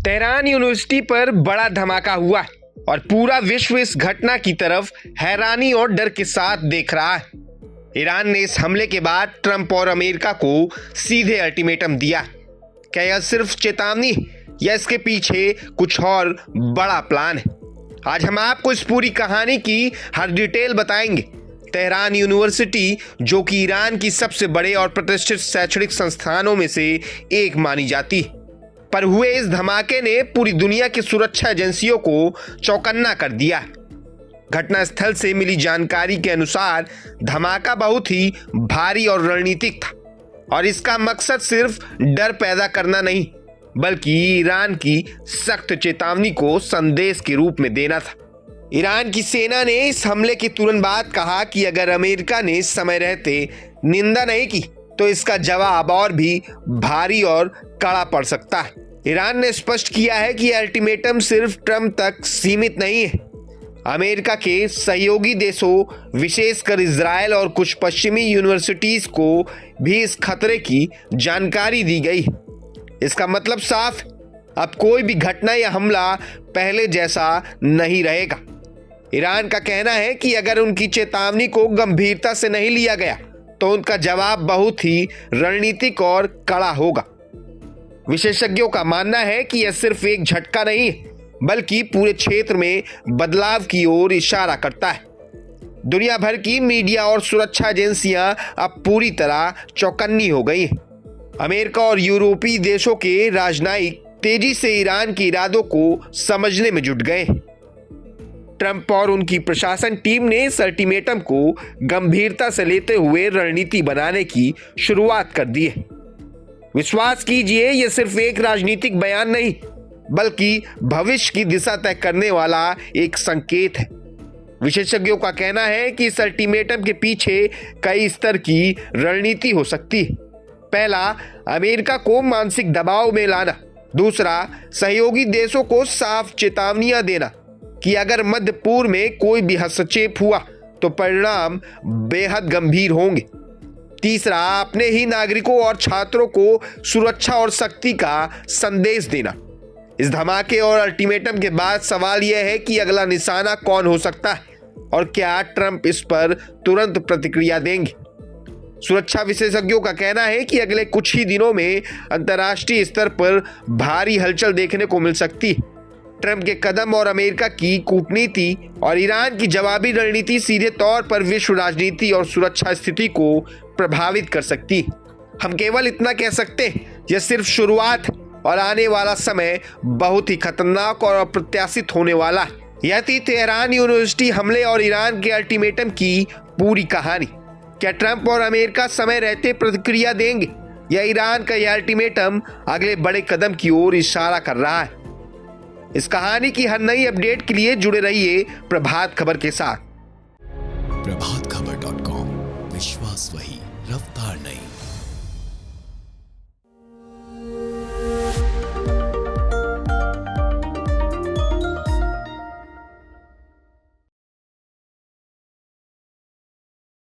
Tehran university पर बड़ा धमाका हुआ है और पूरा विश्व इस घटना की तरफ हैरानी और डर के साथ देख रहा है। ईरान ने इस हमले के बाद ट्रंप और अमेरिका को सीधे अल्टीमेटम दिया। क्या यह सिर्फ चेतावनी या इसके पीछे कुछ और बड़ा प्लान है? आज हम आपको इस पूरी कहानी की हर डिटेल बताएंगे। तेहरान यूनिवर्सिटी, जो कि ईरान की सबसे बड़े और प्रतिष्ठित शैक्षणिक संस्थानों में से एक मानी जाती है, पर हुए इस धमाके ने पूरी दुनिया की सुरक्षा एजेंसियों को चौकन्ना कर दिया। घटनास्थल से मिली जानकारी के अनुसार धमाका बहुत ही भारी और रणनीतिक था और इसका मकसद सिर्फ डर पैदा करना नहीं, बल्कि ईरान की सख्त चेतावनी को संदेश के रूप में देना था। ईरान की सेना ने इस हमले के तुरंत बाद कहा कि अगर अमेरिका ने समय रहते निंदा नहीं की तो इसका जवाब और भी भारी और कड़ा पड़ सकता है। ईरान ने स्पष्ट किया है कि अल्टीमेटम सिर्फ ट्रंप तक सीमित नहीं है। अमेरिका के सहयोगी देशों, विशेषकर इजराइल और कुछ पश्चिमी यूनिवर्सिटीज को भी इस खतरे की जानकारी दी गई। इसका मतलब साफ, अब कोई भी घटना या हमला पहले जैसा नहीं रहेगा। ईरान का कहना है कि अगर उनकी चेतावनी को गंभीरता से नहीं लिया गया तो उनका जवाब बहुत ही रणनीतिक और कड़ा होगा। विशेषज्ञों का मानना है कि यह सिर्फ एक झटका नहीं है, बल्कि पूरे क्षेत्र में बदलाव की ओर इशारा करता है। दुनिया भर की मीडिया और सुरक्षा एजेंसियां अब पूरी तरह चौकन्नी हो गई हैं। अमेरिका और यूरोपीय देशों के राजनयिक तेजी से ईरान के इरादों को समझने में जुट गए। ट्रंप और उनकी प्रशासन टीम ने इस अल्टीमेटम को गंभीरता से लेते हुए रणनीति बनाने की शुरुआत कर दी है। विश्वास कीजिए, यह सिर्फ एक राजनीतिक बयान नहीं, बल्कि भविष्य की दिशा तय करने वाला एक संकेत है। विशेषज्ञों का कहना है कि इस अल्टीमेटम के पीछे कई स्तर की रणनीति हो सकती है। पहला, अमेरिका को मानसिक दबाव में लाना। दूसरा, सहयोगी देशों को साफ चेतावनियां देना कि अगर मध्य पूर्व में कोई भी हस्तक्षेप हुआ तो परिणाम बेहद गंभीर होंगे। तीसरा, अपने ही नागरिकों और छात्रों को सुरक्षा और शक्ति का संदेश देना। इस धमाके और अल्टीमेटम के बाद सवाल यह है कि अगला निशाना कौन हो सकता है और क्या ट्रंप इस पर तुरंत प्रतिक्रिया देंगे। सुरक्षा विशेषज्ञों का कहना है कि अगले कुछ ही दिनों में अंतर्राष्ट्रीय स्तर पर भारी हलचल देखने को मिल सकती है। ट्रंप के कदम और अमेरिका की कूटनीति और ईरान की जवाबी रणनीति सीधे तौर पर विश्व राजनीति और सुरक्षा स्थिति को प्रभावित कर सकती है। हम केवल इतना कह सकते हैं, यह सिर्फ शुरुआत है और आने वाला समय बहुत ही खतरनाक और अप्रत्याशित होने वाला है। यह थी तेहरान यूनिवर्सिटी हमले और ईरान के अल्टीमेटम की पूरी कहानी। क्या ट्रंप और अमेरिका समय रहते प्रतिक्रिया देंगे या ईरान का यह अल्टीमेटम अगले बड़े कदम की ओर इशारा कर रहा है? इस कहानी की हर नई अपडेट के लिए जुड़े रहिए प्रभात खबर के साथ। प्रभात खबर।